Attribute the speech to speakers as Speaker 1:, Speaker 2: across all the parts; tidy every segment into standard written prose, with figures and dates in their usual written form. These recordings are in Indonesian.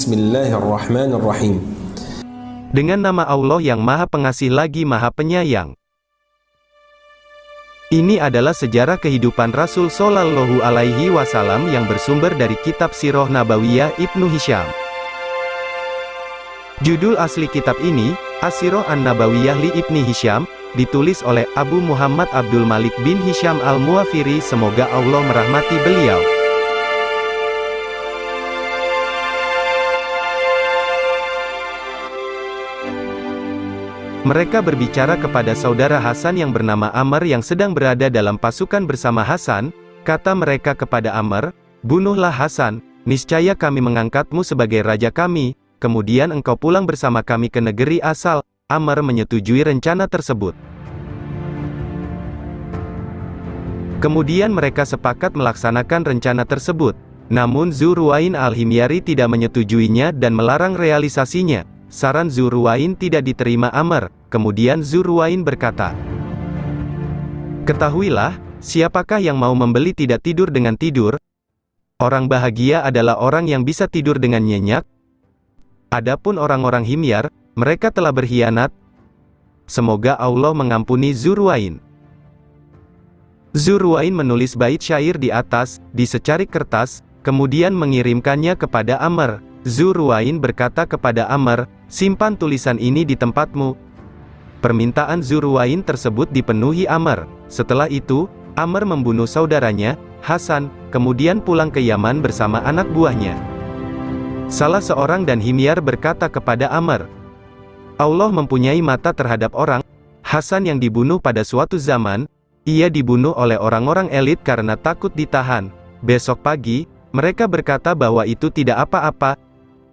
Speaker 1: Bismillahirrahmanirrahim.
Speaker 2: Dengan nama Allah yang Maha Pengasih lagi Maha Penyayang. Ini adalah sejarah kehidupan Rasul Shallallahu Alaihi Wasallam yang bersumber dari kitab Sirah Nabawiyah Ibnu Hisham. Judul asli kitab ini, As-Sirah An-Nabawiyah li Ibni Hisham, ditulis oleh Abu Muhammad Abdul Malik bin Hisham Al-Muwafiri, semoga Allah merahmati beliau. Mereka berbicara kepada saudara Hasan yang bernama Amr yang sedang berada dalam pasukan bersama Hasan. Kata mereka kepada Amr, "Bunuhlah Hasan, niscaya kami mengangkatmu sebagai raja kami, kemudian engkau pulang bersama kami ke negeri asal." Amr menyetujui rencana tersebut. Kemudian mereka sepakat melaksanakan rencana tersebut. Namun Dzurwain Al-Himyari tidak menyetujuinya dan melarang realisasinya. Saran Dzurwain tidak diterima Amr. Kemudian Dzurwain berkata, "Ketahuilah, siapakah yang mau membeli tidak tidur dengan tidur? Orang bahagia adalah orang yang bisa tidur dengan nyenyak. Adapun orang-orang himyar, mereka telah berkhianat. Semoga Allah mengampuni Dzurwain." Dzurwain menulis bait syair di atas, di secarik kertas, kemudian mengirimkannya kepada Amr. Dzurwain berkata kepada Amr, "Simpan tulisan ini di tempatmu." Permintaan Dzurwain tersebut dipenuhi Amr. Setelah itu, Amr membunuh saudaranya, Hasan, kemudian pulang ke Yaman bersama anak buahnya. Salah seorang dan himyar berkata kepada Amr, "Allah mempunyai mata terhadap orang." Hasan yang dibunuh pada suatu zaman, ia dibunuh oleh orang-orang elit karena takut ditahan. Besok pagi, mereka berkata bahwa itu tidak apa-apa.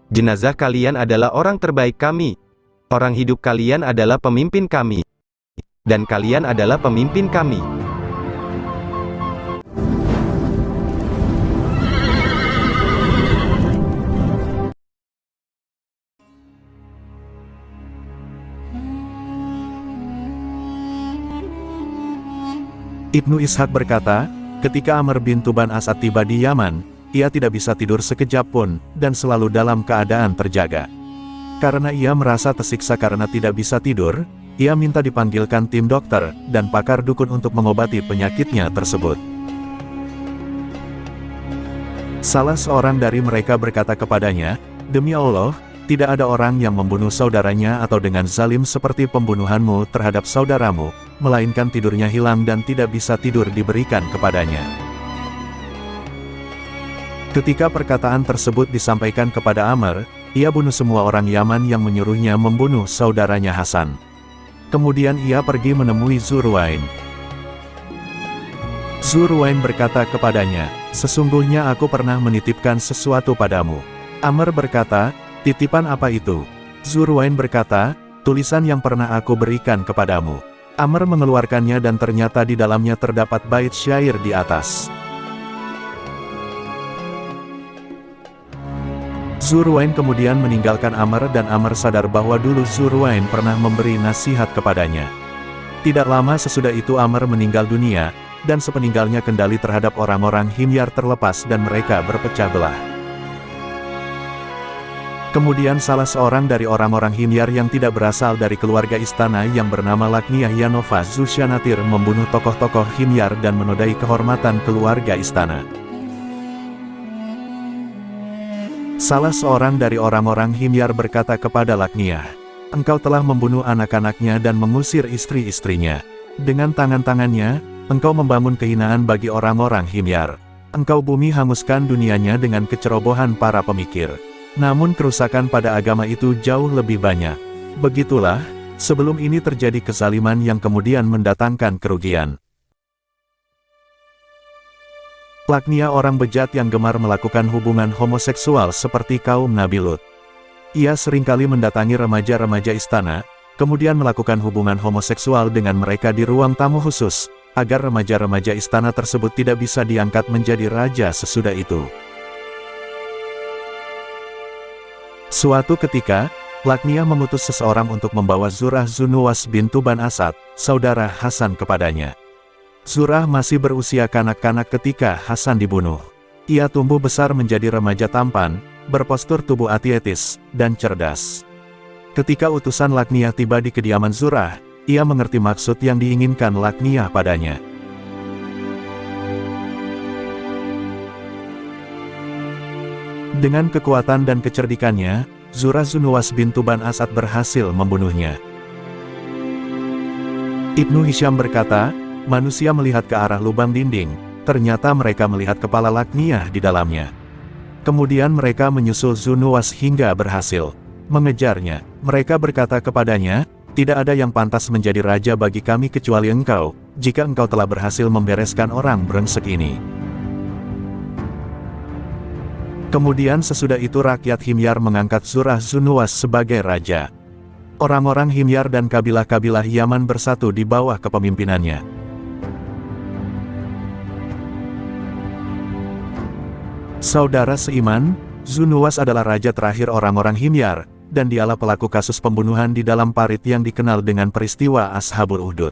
Speaker 2: Jenazah kalian adalah orang terbaik kami. Orang hidup kalian adalah pemimpin kami. Dan kalian adalah pemimpin kami.
Speaker 3: Ibnu Ishaq berkata, ketika Amr bin Tuban Asad tiba di Yaman, ia tidak bisa tidur sekejap pun, dan selalu dalam keadaan terjaga. Karena ia merasa tersiksa karena tidak bisa tidur, ia minta dipanggilkan tim dokter, dan pakar dukun untuk mengobati penyakitnya tersebut. Salah seorang dari mereka berkata kepadanya, "Demi Allah, tidak ada orang yang membunuh saudaranya atau dengan zalim seperti pembunuhanmu terhadap saudaramu, melainkan tidurnya hilang dan tidak bisa tidur diberikan kepadanya." Ketika perkataan tersebut disampaikan kepada Amr, ia bunuh semua orang Yaman yang menyuruhnya membunuh saudaranya Hasan. Kemudian ia pergi menemui Dzurwain. Dzurwain berkata kepadanya, "Sesungguhnya aku pernah menitipkan sesuatu padamu." Amr berkata, "Titipan apa itu?" Dzurwain berkata, "Tulisan yang pernah aku berikan kepadamu." Amr mengeluarkannya dan ternyata di dalamnya terdapat bait syair di atas. Dzurwain kemudian meninggalkan Amr dan Amr sadar bahwa dulu Dzurwain pernah memberi nasihat kepadanya. Tidak lama sesudah itu Amr meninggal dunia, dan sepeninggalnya kendali terhadap orang-orang himyar terlepas dan mereka berpecah belah. Kemudian salah seorang dari orang-orang himyar yang tidak berasal dari keluarga istana yang bernama Lakniyah Yanova Zusyanatir membunuh tokoh-tokoh himyar dan menodai kehormatan keluarga istana. Salah seorang dari orang-orang himyar berkata kepada Lakniyah, "Engkau telah membunuh anak-anaknya dan mengusir istri-istrinya. Dengan tangan-tangannya, engkau membangun kehinaan bagi orang-orang himyar. Engkau bumi hanguskan dunianya dengan kecerobohan para pemikir. Namun kerusakan pada agama itu jauh lebih banyak. Begitulah, sebelum ini terjadi kezaliman yang kemudian mendatangkan kerugian." Lakniyah orang bejat yang gemar melakukan hubungan homoseksual seperti kaum Nabi Lut. Ia seringkali mendatangi remaja-remaja istana, kemudian melakukan hubungan homoseksual dengan mereka di ruang tamu khusus, agar remaja-remaja istana tersebut tidak bisa diangkat menjadi raja sesudah itu. Suatu ketika, Lakniyah mengutus seseorang untuk membawa Zurah Zunuwas bin Tuban Asad, saudara Hasan kepadanya. Zurah masih berusia kanak-kanak ketika Hasan dibunuh. Ia tumbuh besar menjadi remaja tampan, berpostur tubuh atletis, dan cerdas. Ketika utusan Laghniah tiba di kediaman Zurah, ia mengerti maksud yang diinginkan Laghniah padanya. Dengan kekuatan dan kecerdikannya, Zurah Zunuwas bin Tuban Asad berhasil membunuhnya. Ibnu Hisham berkata, manusia melihat ke arah lubang dinding, ternyata mereka melihat kepala Laghniah di dalamnya. Kemudian mereka menyusul Zunuwas hingga berhasil mengejarnya. Mereka berkata kepadanya, tidak ada yang pantas menjadi raja bagi kami kecuali engkau, jika engkau telah berhasil membereskan orang brengsek ini. Kemudian sesudah itu rakyat Himyar mengangkat Zurah Zunuwas sebagai raja. Orang-orang Himyar dan kabilah-kabilah Yaman bersatu di bawah kepemimpinannya. Saudara seiman, Zunuwas adalah raja terakhir orang-orang Himyar, dan dialah pelaku kasus pembunuhan di dalam parit yang dikenal dengan peristiwa Ashabul Uhdud.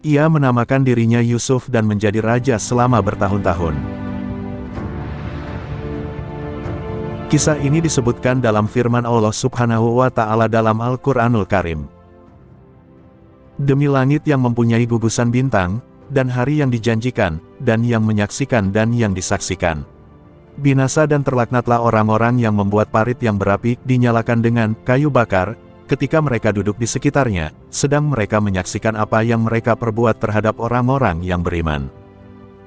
Speaker 3: Ia menamakan dirinya Yusuf dan menjadi raja selama bertahun-tahun. Kisah ini disebutkan dalam firman Allah Subhanahu wa Ta'ala dalam Al-Quranul Karim. Demi langit yang mempunyai gugusan bintang, dan hari yang dijanjikan, dan yang menyaksikan dan yang disaksikan. Binasa dan terlaknatlah orang-orang yang membuat parit yang berapi dinyalakan dengan kayu bakar, ketika mereka duduk di sekitarnya, sedang mereka menyaksikan apa yang mereka perbuat terhadap orang-orang yang beriman.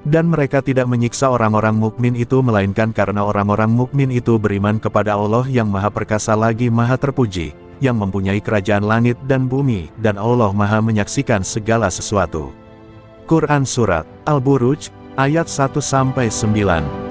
Speaker 3: Dan mereka tidak menyiksa orang-orang mukmin itu melainkan karena orang-orang mukmin itu beriman kepada Allah yang Maha Perkasa lagi Maha Terpuji, yang mempunyai kerajaan langit dan bumi, dan Allah Maha menyaksikan segala sesuatu. Quran Surat Al-Buruj, ayat 1-9.